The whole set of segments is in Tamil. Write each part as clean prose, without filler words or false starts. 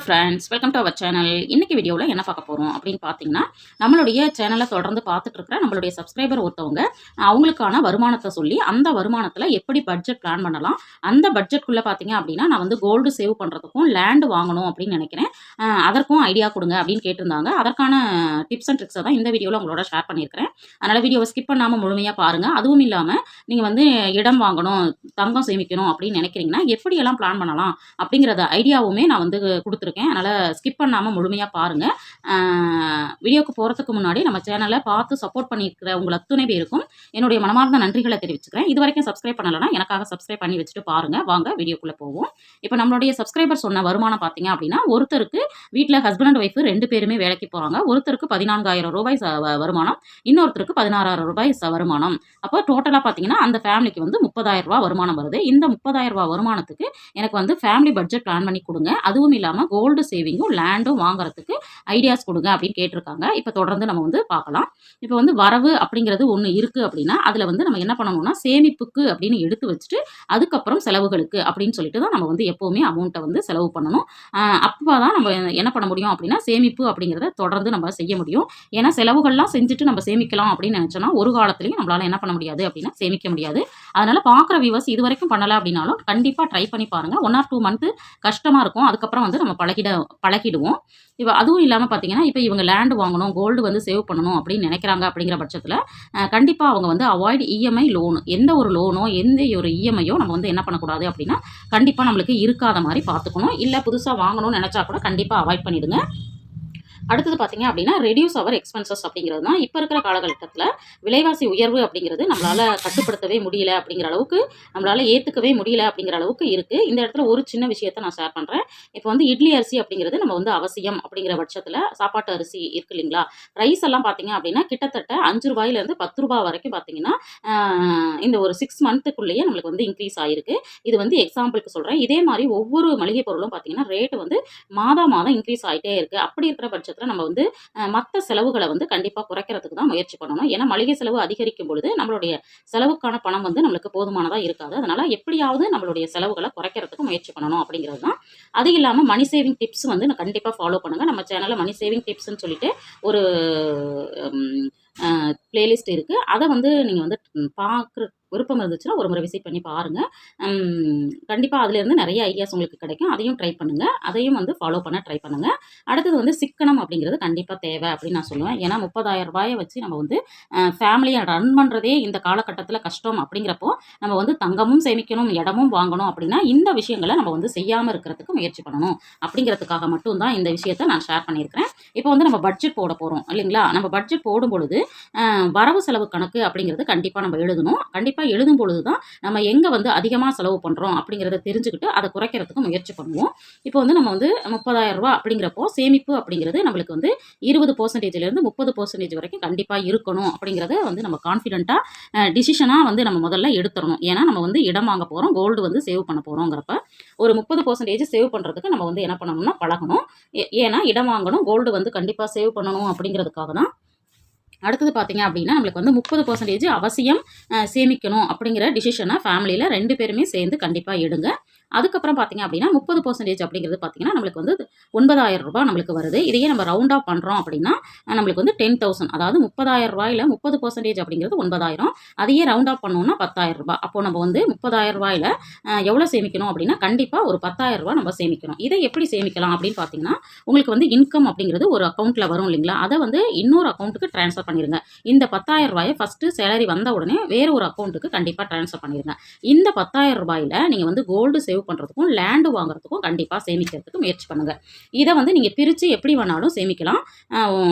Friends, welcome to our channel. இன்னைக்கு வீடியோவில் என்ன பார்க்க போகிறோம் அப்படின்னு பார்த்தீங்கன்னா, நம்மளுடைய சேனலை தொடர்ந்து பார்த்துட்டு இருக்கிற நம்மளுடைய சப்ஸ்கிரைபர் ஒருத்தவங்க அவங்களுக்கான வருமானத்தை சொல்லி அந்த வருமானத்தில் எப்படி பட்ஜெட் பிளான் பண்ணலாம், அந்த பட்ஜெட்குள்ளே பார்த்தீங்க அப்படின்னா நான் வந்து கோல்டு சேவ் பண்ணுறதுக்கும் லேண்டு வாங்கணும் அப்படின்னு நினைக்கிறேன், அதற்கும் ஐடியா கொடுங்க அப்படின்னு கேட்டிருந்தாங்க. அதற்கான டிப்ஸ் அண்ட் ட்ரிக்ஸை தான் இந்த வீடியோவில் உங்களோட ஷேர் பண்ணியிருக்கிறேன். அதனால் வீடியோவை ஸ்கிப் பண்ணாமல் முழுமையாக பாருங்கள். அதுவும் இல்லாமல் நீங்கள் வந்து இடம் வாங்கணும், தங்கம் சேமிக்கணும் அப்படின்னு நினைக்கிறீங்கன்னா எப்படியெல்லாம் பிளான் பண்ணலாம் அப்படிங்கிறத ஐடியாவுமே நான் வந்து கொடுத்துருக்கேன். அதனால் ஸ்கிப் பண்ணாமல் முழுமையாக பாருங்கள். வீடியோக்கு போகிறதுக்கு முன்னாடி நம்ம சேனலை பார்த்து சப்போர்ட் பண்ணியிருக்கிற உங்கள் அத்துணை பேருக்கும் என்னுடைய மனமார்ந்த நன்றிகளை தெரிவிச்சுக்கிறேன். இது வரைக்கும் சப்ஸ்கிரைப் பண்ணலைன்னா எனக்காக சப்ஸ்கிரைப் பண்ணி வச்சுட்டு பாருங்கள். வாங்க வீடியோக்குள்ளே போவோம். இப்போ நம்மளுடைய சப்ஸ்கிரைபர் சொன்ன வருமானம் பார்த்தீங்க அப்படின்னா, ஒருத்தருக்கு வீட்டில் ஹஸ்பண்ட் அண்ட் ஒய்ஃபு 2 பேருமே வேலைக்கு போகிறாங்க. ஒருத்தருக்கு 14,000 ரூபாய் வருமானம், இன்னொருத்தருக்கு 16,000 ரூபாய் வருமானம். அப்போ டோட்டலாக பார்த்தீங்கன்னா அந்த ஃபேமிலிக்கு வந்து 30,000 ரூபா வருமானம் வருது. இந்த 30,000 ரூபா வருமானத்துக்கு எனக்கு வந்து ஃபேமிலி பட்ஜெட் பிளான் பண்ணி கொடுங்க, அதுவும் இல்லாமல் கோல்டு சேவிங்கும் லேண்டும் வாங்குறதுக்கு ஐடியாஸ் கொடுங்க அப்படின்னு கேட்டிருக்காங்க. இப்போ தொடர்ந்து நம்ம வந்து பார்க்கலாம். இப்போ வந்து வரவு அப்படிங்கிறது ஒன்று இருக்குது அப்படின்னா அதில் வந்து நம்ம என்ன பண்ணணும்னா சேமிப்புக்கு அப்படின்னு எடுத்து வச்சுட்டு அதுக்கப்புறம் செலவுகளுக்கு அப்படின்னு சொல்லிட்டு தான் நம்ம வந்து எப்போவுமே அமௌண்ட்டை வந்து செலவு பண்ணணும். அப்போ தான் நம்ம என்ன பண்ண முடியும் அப்படின்னா சேமிப்பு அப்படிங்கிறத தொடர்ந்து நம்ம செய்ய முடியும். ஏன்னா செலவுகள்லாம் செஞ்சுட்டு நம்ம சேமிக்கலாம் அப்படின்னு நினச்சோன்னா ஒரு காலத்துலையும் நம்மளால் என்ன பண்ண முடியாது அப்படின்னா சேமிக்க முடியாது. அதனால் பார்க்குற வியூவர்ஸ் இது வரைக்கும் பண்ணலை அப்படின்னாலும் கண்டிப்பாக ட்ரை பண்ணி பாருங்கள். 1 or 2 மந்த்து கஷ்டமாக இருக்கும், அதுக்கப்புறம் வந்து நம்ம பழகிடுவோம். இப்போ அதுவும் இல்லாமல் பார்த்தீங்கன்னா இப்போ இவங்க லேண்டு வாங்கணும், கோல்டு வந்து சேவ் பண்ணணும் அப்படின்னு நினைக்கிறாங்க அப்படிங்கிற பட்சத்தில் கண்டிப்பாக அவங்க வந்து அவாய்ட் இஎம்ஐ லோனு, எந்த ஒரு லோனோ எந்த ஒரு இஎம்ஐயோ நம்ம வந்து என்ன பண்ணக்கூடாது அப்படின்னா கண்டிப்பாக நம்மளுக்கு இருக்காத மாதிரி பார்த்துக்கணும். இல்லை புதுசாக வாங்கணும்னு நினச்சா கூட கண்டிப்பாக அவாய்ட் பண்ணிவிடுங்க. அடுத்தது பார்த்தீங்க அப்படின்னா ரெடியூஸ் அவர் எக்ஸ்பென்சஸ் அப்படிங்கிறது தான். இப்போ இருக்கிற காலகட்டத்தில் விலைவாசி உயர்வு அப்படிங்கிறது நம்மளால் கட்டுப்படுத்தவே முடியல அப்படிங்கிற அளவுக்கு, நம்மளால் ஏற்றுக்கவே முடியல அப்படிங்கிற அளவுக்கு இருக்குது. இந்த இடத்துல ஒரு சின்ன விஷயத்தை நான் ஷேர் பண்ணுறேன். இப்போ வந்து இட்லி அரிசி அப்படிங்கிறது நம்ம வந்து அவசியம் அப்படிங்கிற பட்சத்தில் சாப்பாட்டு அரிசி இருக்கு இல்லைங்களா, ரைஸ் எல்லாம் பார்த்தீங்க அப்படின்னா கிட்டத்தட்ட 5 ரூபாயிலேருந்து 10 ரூபா வரைக்கும் பார்த்தீங்கன்னா இந்த ஒரு 6 மந்த்துக்குள்ளேயே நம்மளுக்கு வந்து இன்க்ரீஸ் ஆகிருக்கு. இது வந்து எக்ஸாம்பிளுக்கு சொல்கிறேன். இதே மாதிரி ஒவ்வொரு மளிகை பொருளும் பார்த்தீங்கன்னா ரேட்டு வந்து மாதம் இன்க்ரீஸ் ஆகிட்டே இருக்குது. அப்படி இருக்கிற பட்சத்தில் நம்ம வந்து மற்ற செலவுகளை வந்து கண்டிப்பாக குறைக்கிறதுக்கு தான் முயற்சி பண்ணணும். ஏன்னா மளிகை செலவு அதிகரிக்கும் பொழுது நம்மளுடைய செலவுக்கான பணம் வந்து நம்மளுக்கு போதுமானதாக இருக்காது. அதனால் எப்படியாவது நம்மளுடைய செலவுகளை குறைக்கிறதுக்கு முயற்சி பண்ணணும் அப்படிங்கிறது தான். அது இல்லாமல் மணி சேவிங் டிப்ஸ் வந்து நான் கண்டிப்பாக ஃபாலோ பண்ணுங்கள். நம்ம சேனலில் மணி சேவிங் டிப்ஸ்ன்னு சொல்லிட்டு ஒரு பிளேலிஸ்ட் இருக்குது. அதை வந்து நீங்கள் வந்து பார்க்குற விருப்பம் இருந்துச்சுன்னா ஒரு முறை விசிட் பண்ணி பாருங்கள். கண்டிப்பாக அதுலேருந்து நிறைய ஐடியாஸ் உங்களுக்கு கிடைக்கும். அதையும் ட்ரை பண்ணுங்கள், அதையும் வந்து ஃபாலோ பண்ண ட்ரை பண்ணுங்கள். அடுத்தது வந்து சிக்கனம் அப்படிங்கிறது கண்டிப்பாக தேவை அப்படின்னு நான் சொல்லுவேன். ஏன்னா 30,000 ரூபாயை வச்சு நம்ம வந்து ஃபேமிலியை ரன் பண்ணுறதே இந்த காலகட்டத்தில் கஷ்டம். அப்படிங்கிறப்போ நம்ம வந்து தங்கமும் சேமிக்கணும், இடமும் வாங்கணும் அப்படின்னா இந்த விஷயங்களை நம்ம வந்து செய்யாமல் இருக்கிறதுக்கு முயற்சி பண்ணணும். அப்படிங்கிறதுக்காக மட்டும்தான் இந்த விஷயத்தை நான் ஷேர் பண்ணியிருக்கிறேன். இப்போ வந்து நம்ம பட்ஜெட் போட போகிறோம் இல்லைங்களா, நம்ம பட்ஜெட் போடும் பொழுது வரவு செலவு கணக்கு அப்படிங்கிறது கண்டிப்பாக நம்ம எழுதணும். கண்டிப்பாக எழுதும் பொழுது தான் நம்ம எங்கே வந்து அதிகமாக செலவு பண்ணுறோம் அப்படிங்கிறத தெரிஞ்சுக்கிட்டு அதை குறைக்கிறதுக்கு முயற்சி பண்ணுவோம். இப்போ வந்து நம்ம வந்து 30,000 ரூபா அப்படிங்கிறப்போ சேமிப்பு அப்படிங்கிறது நம்மளுக்கு வந்து 20% 30% வரைக்கும் கண்டிப்பாக இருக்கணும். அப்படிங்கிறத வந்து நம்ம கான்ஃபிடென்ட்டாக டிசிஷனாக வந்து நம்ம முதல்ல எடுத்துடணும். ஏன்னா நம்ம வந்து இடம் வாங்க போகிறோம், கோல்டு வந்து சேவ் பண்ண போகிறோங்கிறப்ப ஒரு 30% சேவ் பண்ணுறதுக்கு நம்ம வந்து என்ன பண்ணணும்னா பழகணும். ஏன்னா இடம் வாங்கணும், கோல்டு வந்து கண்டிப்பாக சேவ் பண்ணணும் அப்படிங்கிறதுக்காக தான். அடுத்தது பார்த்தீங்க அப்படின்னா நம்மளுக்கு வந்து 30% அவசியம் சேமிக்கணும் அப்படிங்கிற டிசிஷனை ஃபேமிலியில் 2 பேருமே சேர்ந்து கண்டிப்பாக எடுங்க. அதுக்கப்புறம் பார்த்தீங்க அப்படின்னா 30% அப்படிங்கிறது பார்த்தீங்கன்னா நம்மளுக்கு வந்து 9,000 ரூபாய் நம்மளுக்கு வருது. இதையே நம்ம ரவுண்ட் ஆஃப் பண்ணுறோம் அப்படின்னா நம்மளுக்கு வந்து 10,000, அதாவது 30,000 ரூபாயில் 30% அப்படிங்கிறது 9,000. அதையே ரவுண்ட் ஆஃப் பண்ணோம்னா 10,000 ரூபாய். அப்போ நம்ம வந்து 30,000 ரூபாயில் எவ்வளோ சேமிக்கணும் அப்படின்னா கண்டிப்பாக ஒரு 10,000 ரூபாய் நம்ம சேமிக்கணும். இதை எப்படி சேமிக்கலாம் அப்படின்னு பார்த்தீங்கன்னா உங்களுக்கு வந்து இன்கம் அப்படிங்கிறது ஒரு அக்கௌண்ட்டில் வரும் இல்லைங்களா, அதை வந்து இன்னொரு அக்கௌண்ட்டுக்கு ட்ரான்ஸ்ஃபர் பண்ணிடுங்க. இந்த 10,000 ரூபாயை ஃபஸ்ட்டு சேலரி வந்த உடனே வேறு ஒரு அக்கௌண்ட்டுக்கு கண்டிப்பாக ட்ரான்ஸ்ஃபர் பண்ணிடுங்க. இந்த 10,000 ரூபாயில் நீங்கள் வந்து கோல்டு சேவ் பண்ணுறதுக்கும் லேண்டு வாங்குறதுக்கும் கண்டிப்பாக சேமிக்கிறதுக்கு முயற்சி பண்ணுங்கள். இதை வந்து நீங்கள் பிரித்து எப்படி வேணாலும் சேமிக்கலாம்.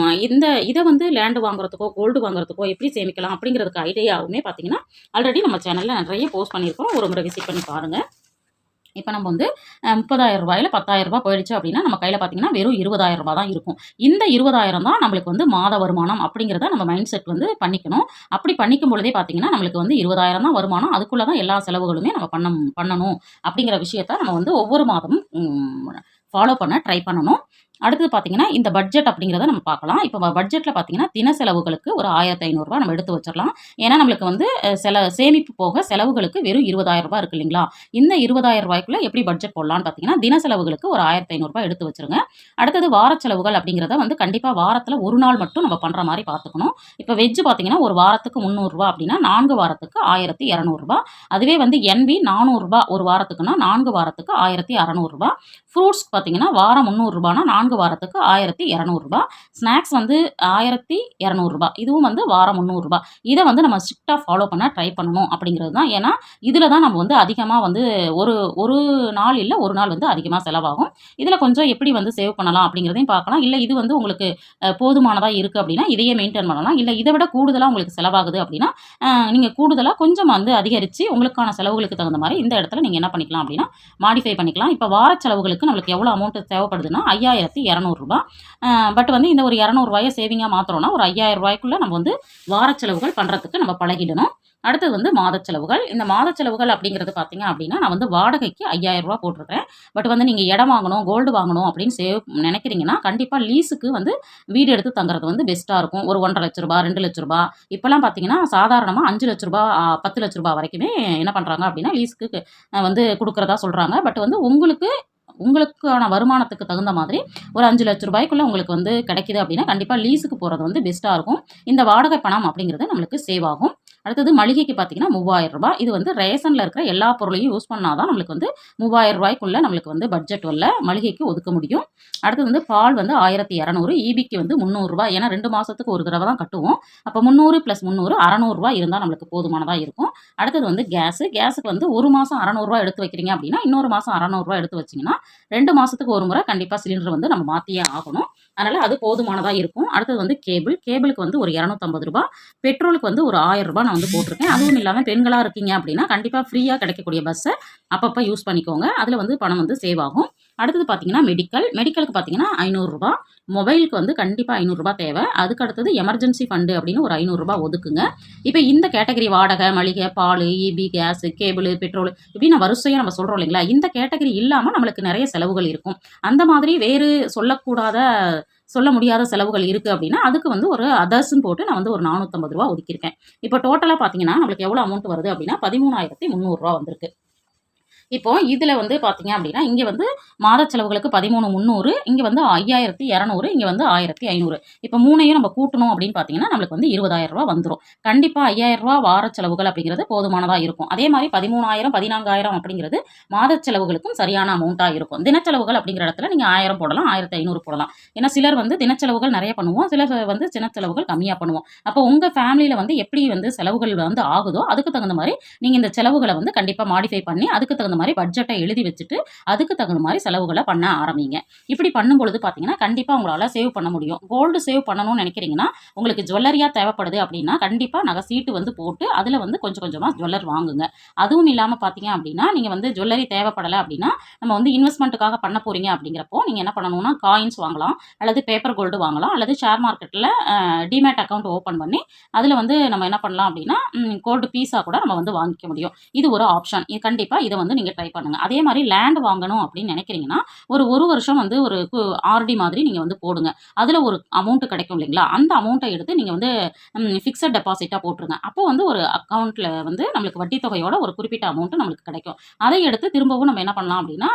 இதை வந்து லேண்டு வாங்குறதுக்கோ கோல்டு வாங்குறதுக்கோ எப்படி சேமிக்கலாம் அப்படிங்கிறதுக்கு ஐடியாவுமே பார்த்தீங்கன்னா ஆல்ரெடி நம்ம சேனலில் நிறைய போஸ்ட் பண்ணியிருக்கோம். ஒரு முறை விசிட் பண்ணி பாருங்கள். இப்போ நம்ம வந்து 30,000 ரூபாயில் 10,000 ரூபாய் போயிடுச்சு அப்படின்னா நம்ம கையில் பார்த்தீங்கன்னா வெறும் 20,000 ரூபாய் தான் இருக்கும். இந்த 20,000 தான் நம்மளுக்கு வந்து மாத வருமானம் அப்படிங்கிறத நம்ம மைண்ட் செட் வந்து பண்ணிக்கணும். அப்படி பண்ணிக்கும் பொழுதே பார்த்தீங்கன்னா நம்மளுக்கு வந்து 20,000 தான் வருமானம், அதுக்குள்ளே தான் எல்லா செலவுகளுமே நம்ம பண்ணணும் அப்படிங்கிற விஷயத்த நம்ம வந்து ஒவ்வொரு மாதமும் ஃபாலோ பண்ண ட்ரை பண்ணணும். அடுத்தது பார்த்தீங்கன்னா, இந்த பட்ஜெட் அப்படிங்கிறத நம்ம பார்க்கலாம். இப்போ பட்ஜெட்ல பார்த்தீங்கன்னா, தின செலவுகளுக்கு ஒரு ரூ. 1500 நம்ம எடுத்து வச்சிரலாம். ஏன்னா, நம்மளுக்கு வந்து சேமிப்பு போக செலவுகளுக்கு வெறும் ரூ. 20,000 இருக்கு இல்லைங்களா? இந்த ரூ. 20,000க்குள்ள எப்படி பட்ஜெட் போடலாம்னு பார்த்தீங்கன்னா, தின செலவுகளுக்கு ஒரு ரூ. 1500 எடுத்து வச்சுருங்க. அடுத்தது வார செலவுகள் அப்படிங்கிறத வந்து கண்டிப்பா வாரத்தில 1 நாள் மட்டும் நம்ம பண்ற மாரி பார்த்துக்கணும். இப்போ வெஜ் பார்த்தீங்கன்னா, ஒரு வாரத்துக்கு ரூ. 300 அப்படின்னா 4 வாரத்துக்கு ரூ. 1,200. அதுவே வந்து NV ரூ. 400 ஒரு வாரத்துக்குன்னா 4 வாரத்துக்கு ரூ. 1,600. ஃப்ரூட்ஸ் பார்த்தீங்கன்னா, வாரம் ரூ. 300னா 4 வாரத்துக்கு ரூ. 1,200. ஸ்நாக்ஸ் வந்து ரூ. 1,200. இதுவும் வந்து வாரம் ரூ. 300. இத வந்து நம்ம ஸ்ட்ரிக்ட்டா ஃபாலோ பண்ண ட்ரை பண்ணணும் அப்படிங்கிறது தான். ஏன்னா, இதில தான் நம்ம வந்து அதிகமா வந்து ஒரு ஒரு நாள் இல்ல, ஒரு நாள் வந்து அதிகமா செலவாகும். இதில கொஞ்சம் எப்படி வந்து சேவ் பண்ணலாம் அப்படிங்கிறதையும் பார்க்கலாம். இல்ல இது வந்து உங்களுக்கு போதுமானதா இருக்கு அப்படின்னா, இதையே மெயின்டெயின் பண்ணலாம். இல்ல இத விட கூடுதலா உங்களுக்கு செலவாகுது அப்படின்னா, நீங்க கூடுதலா கொஞ்சம் வந்து அதிகரிச்சு உங்களுக்கான செலவுகளுக்கு தகுந்த மாரி இந்த இடத்துல நீங்க என்ன பண்ணிக்கலாம் அப்படின்னா, மாடிஃபை பண்ணிக்கலாம். இப்ப வார செலவுகளுக்கு நம்மளுக்கு எவ்வளோ அமௌண்ட் தேவைப்படுதுன்னா, ரூ. 5,200. பட் வந்து இந்த ஒரு ரூ. 200 சேவிங்கா மாத்துறோம்னா, ஒரு ரூ. 5,000க்குள்ள நம்ம வந்து வார செலவுகள் பண்றதுக்கு நம்ம பழகிடணும். அடுத்தது வந்து மாத செலவுகள். இந்த மாத செலவுகள் அப்படிங்கிறது பார்த்தீங்க அப்படின்னா, நான் வந்து வாடகைக்கு ரூ. 5,000 போட்டிருக்கேன். பட் வந்து நீங்க இடம் வாங்கணும், கோல்டு வாங்கணும் அப்படின்னு நினைக்கிறீங்கன்னா, கண்டிப்பா லீஸுக்கு வந்து வீடு எடுத்து தங்குறது வந்து பெஸ்ட்டா இருக்கும். ஒரு ரூ. 1,50,000 ரூ. 2,00,000 இப்பலாம் பார்த்தீங்கன்னா, சாதாரணமா ரூ. 5,00,000 ரூ. 10,00,000 வரைக்குமே என்ன பண்றாங்க அப்படின்னா, லீஸுக்கு வந்து குடுக்குறதா சொல்றாங்க. பட் வந்து உங்களுக்கான வருமானத்துக்கு தகுந்த மாதிரி ஒரு ரூ. 5,00,000க்குள்ள உங்களுக்கு வந்து கிடைக்குது அப்படின்னா, கண்டிப்பா லீஸுக்கு போறது வந்து பெஸ்ட்டா இருக்கும். இந்த வாடகை பணம் அப்படிங்கிறது நம்மளுக்கு சேவ் ஆகும். அடுத்தது மளிகைக்கு பார்த்தீங்கன்னா, ரூ. 3,000. இது வந்து ரேஷன்ல இருக்கிற எல்லா பொருளையும் யூஸ் பண்ணா தான் நம்மளுக்கு வந்து ரூ. 3,000க்குள்ள நம்மளுக்கு வந்து பட்ஜெட் மளிகைக்கு ஒதுக்க முடியும். அடுத்தது வந்து பால் வந்து 1,200, ஈபிக்கு வந்து ரூ. 300. ஏன்னா 2 மாசத்துக்கு ஒரு தடவ தான் கட்டுவோம். அப்ப 300 + 300 ரூ. 600 இருந்தா நம்மளுக்கு போதுமானதா இருக்கும். அடுத்தது வந்து கேஸுக்கு வந்து 1 மாசம் ரூ. 600 எடுத்து வைக்கிறீங்க அப்படின்னா, இன்னொரு மாசம் ரூ. 600 எடுத்து வச்சீங்கன்னா, 2 மாசத்துக்கு ஒரு முறை கண்டிப்பா சிலிண்டர் வந்து நம்ம மாத்தியே ஆகணும். அதனால அது போதுமானதா இருக்கும். அடுத்தது வந்து கேபிளுக்கு வந்து ஒரு ரூ. 250, பெட்ரோலுக்கு வந்து ஒரு ரூ. 1,000 நான் வந்து போட்டிருக்கேன். அதுவும் இல்லாம பெண்களா இருக்கீங்க அப்படின்னா, கண்டிப்பா ஃப்ரீயா கிடைக்கக்கூடிய பஸ்ஸ அப்பப்ப யூஸ் பண்ணிக்கோங்க. அதுல வந்து பணம் வந்து சேவ் ஆகும். அடுத்தது பார்த்தீங்கன்னா, மெடிக்கலுக்கு பார்த்தீங்கன்னா ரூ. 500, மொபைலுக்கு வந்து கண்டிப்பா ரூ. 500 தேவை. அதுக்கு அடுத்தது எமர்ஜென்சி ஃபண்ட் அப்படின்னு ஒரு ரூ. 500 ஒதுக்குங்க. இப்ப இந்த கேட்டகரி வாடகை, மளிகை, பால், ஈபி, கேஸ், கேபிள், பெட்ரோல் இப்படி வரிசையா நம்ம சொல்றோம் இல்லைங்களா? இந்த கேட்டகரி இல்லாம நம்மளுக்கு நிறைய செலவுகள் இருக்கும். அந்த மாதிரி வேறு சொல்ல முடியாத செலவுகள் இருக்கு அப்படின்னா, அதுக்கு வந்து ஒரு அதர்ஸ்ன்னு போட்டு நான் வந்து ஒரு ரூ. 450 ஒதுக்கியிருக்கேன். இப்போ டோட்டலா பார்த்தீங்கன்னா, நம்மளுக்கு எவ்வளோ அமௌண்ட் வருது அப்படின்னா, ரூ. 13,300 வந்திருக்கு. இப்போ இதுல வந்து பார்த்தீங்க அப்படின்னா, இங்க வந்து மாத செலவுகளுக்கு 13,300, இங்க வந்து 5,200, இங்க வந்து 1,500. இப்ப 3யும் நம்ம கூட்டணும் அப்படின்னு பார்த்தீங்கன்னா, நம்மளுக்கு வந்து ரூ. 20,000 வந்துரும். கண்டிப்பா ரூ. 5,000 வார செலவுகள் அப்படிங்கிறது போதுமானதா இருக்கும். அதே மாரி 13,000, 14,000 அப்படிங்கிறது மாத செலவுகளுக்கும் சரியான அமௌண்ட்டா இருக்கும். தினச்செலவுகள் அப்படிங்கிற இடத்துல நீங்க 1,000 போடலாம், 1,500 போடலாம். ஏன்னா சிலர் வந்து தினச்செலவுகள் நிறைய பண்ணுவோம், சிலர் வந்து சின்னச்செலவுகள் கம்மியா பண்ணுவோம். அப்போ உங்க ஃபேமிலியில வந்து எப்படி வந்து செலவுகள் வந்து ஆகுதோ, அதுக்கு தகுந்த மாரி நீங்க இந்த செலவுகள வந்து கண்டிப்பா மாடிஃபை பண்ணி, அதுக்கு தகுந்த மாரி பட்ஜெட்டை எழுதி வச்சுட்டு, அதுக்கு தகுந்த மாரி செலவுகள பண்ண ஆரம்பிங்க. இப்படி பண்ணும்பொழுது பார்த்தீங்கன்னா, கண்டிப்பா உங்களால சேவ் பண்ண முடியும். கோல்டு சேவ் பண்ணணும்னு நினைக்கிறீங்கன்னா, உங்களுக்கு ஜுவல்லரியா தேவைப்படுது அப்படின்னா, கண்டிப்பா நகை சீட்டு வந்து போட்டு, அதுல வந்து கொஞ்சம் கொஞ்சமா ஜுவல்லர் வாங்குங்க. அதுவும் இல்லாம பார்த்தீங்க அப்படின்னா, நீங்க வந்து ஜுவல்லரி தேவைப்படல அப்படின்னா, நம்ம வந்து இன்வெஸ்ட்மென்ட்டுக்காக பண்ண போறீங்க அப்படிங்கிறப்போ, நீங்க என்ன பண்ணணும்னா, காயின்ஸ் வாங்கலாம், அல்லது பேப்பர் கோல்டு வாங்கலாம், அல்லது ஷேர் மார்க்கெட்ல டிமேட் அக்கவுண்ட் ஓப்பன் பண்ணி, அதுல வந்து நம்ம என்ன பண்ணலாம் அப்படின்னா, கோல்டு பீஸா கூட நம்ம வந்து வாங்கிக்க முடியும். இது ஒரு ஆப்ஷன். கண்டிப்பா இத வந்து நீங்க ட்ரை பண்ணுங்க. அதே மாரி லேண்ட் வாங்கணும் அப்படின்னு நினைக்கிறீங்கன்னா, ஒரு வருஷம் வந்து ஒரு ஆர்டி மாதிரி நீங்க வந்து போடுங்க. அதுல ஒரு அமௌண்ட் கிடைக்கும் இல்லைங்களா? அந்த அமௌண்ட்ட எடுத்து நீங்க வந்து ஃபிக்ஸட் டெபாசிட்டா போட்டுருங்க. அப்போ வந்து ஒரு அக்கவுண்ட்ல வந்து நம்மளுக்கு வட்டி தொகையோட ஒரு குறிப்பிட்ட அமௌண்ட் நம்மளுக்கு கிடைக்கும். அதை எடுத்து திரும்பவும் நம்ம என்ன பண்ணலாம் அப்படின்னா,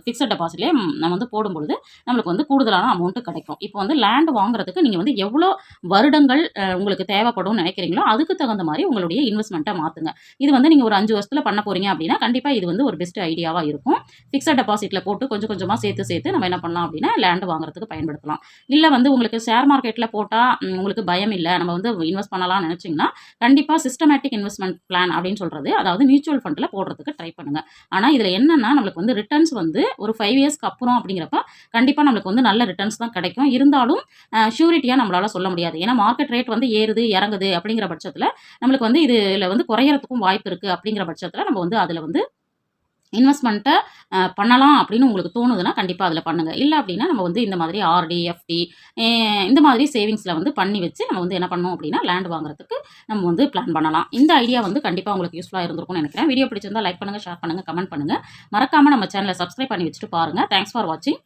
ஃபிக்ஸட் டெபாசிட்லயே நம்ம வந்து போடும்பொழுது, நம்மளுக்கு வந்து கூடுதலான அமௌண்ட் கிடைக்கும். இப்போ வந்து லேண்ட் வாங்குறதுக்கு நீங்க வந்து எவ்வளோ வருடங்கள் உங்களுக்கு தேவைப்படும்னு நினைக்கிறீங்களோ, அதுக்கு தகுந்த மாரி உங்களுடைய இன்வெஸ்ட்மெண்ட்ட மாத்துங்க. இது வந்து நீங்க ஒரு 5 வருஷத்துல பண்ண போறீங்க அப்படின்னா, கண்டிப்பா இது வந்து ஒரு பெஸ்ட் ஐடியாவா இருக்கும். ஃபிக்ஸட் டெபாசிட்ல போட்டு கொஞ்சம் கொஞ்சமா சேர்த்து நம்ம என்ன பண்ணலாம் அப்படின்னா, லேண்ட் வாங்குறதுக்கு பயன்படுத்தலாம். இல்ல வந்து உங்களுக்கு ஷேர் மார்க்கெட்ல போட்டா உங்களுக்கு பயம் இல்ல, நம்ம வந்து இன்வெஸ்ட் பண்ணலாம்னு நினைச்சீங்கன்னா, கண்டிப்பா சிஸ்டமேட்டிக் இன்வெஸ்ட்மென்ட் பிளான் அப்படின்னு சொல்றது, அதாவது மியூச்சுவல் ஃபண்ட்ல போடுறதுக்கு ட்ரை பண்ணுங்க. ஆனா இதுல என்னன்னா, நம்மளுக்கு வந்து ரிட்டர்ன்ஸ் வந்து ஒரு 5 இயர்ஸ்க்கு அப்புறம் அப்படிங்கிறப்ப, கண்டிப்பா நம்மளுக்கு வந்து நல்ல ரிட்டர்ன்ஸ் தான் கிடைக்கும். இருந்தாலும் ஷூரிட்டியா நம்மளால சொல்ல முடியாது. ஏன்னா மார்க்கெட் ரேட் வந்து ஏறுது, இறங்குது அப்படிங்கிற பட்சத்துல, நம்மளுக்கு வந்து இதுல வந்து குறையறதுக்கும் வாய்ப்பு இருக்கு அப்படிங்கிற பட்சத்துல, நம்ம வந்து அதுல வந்து இன்வெஸ்ட்மெண்ட்ட பண்ணலாம் அப்படின்னு உங்களுக்கு தோணுதுன்னா, கண்டிப்பா அதில பண்ணுங்க. இல்ல அப்படின்னா, நம்ம வந்து இந்த மாதிரி ஆர்டி, எஃப்டி இந்த மாதிரி சேவிங்ஸ்ல வந்து பண்ணி வச்சு, நம்ம வந்து என்ன பண்ணணும் அப்படின்னா, லேண்ட் வாங்குறதுக்கு நம்ம வந்து பிளான் பண்ணலாம். இந்த ஐடியா வந்து கண்டிப்பா உங்களுக்கு யூஸ்ஃபுல்லா இருந்திருக்கும்னு நினைக்கிறேன். வீடியோ பிடிச்சிருந்தா லைக் பண்ணுங்க, ஷேர் பண்ணுங்க, கமெண்ட் பண்ணுங்க. மறக்காம நம்ம சேனல சப்ஸ்கிரைப் பண்ணி வச்சுட்டு பாருங்க. தேங்க்ஸ் ஃபார் வாட்சிங்.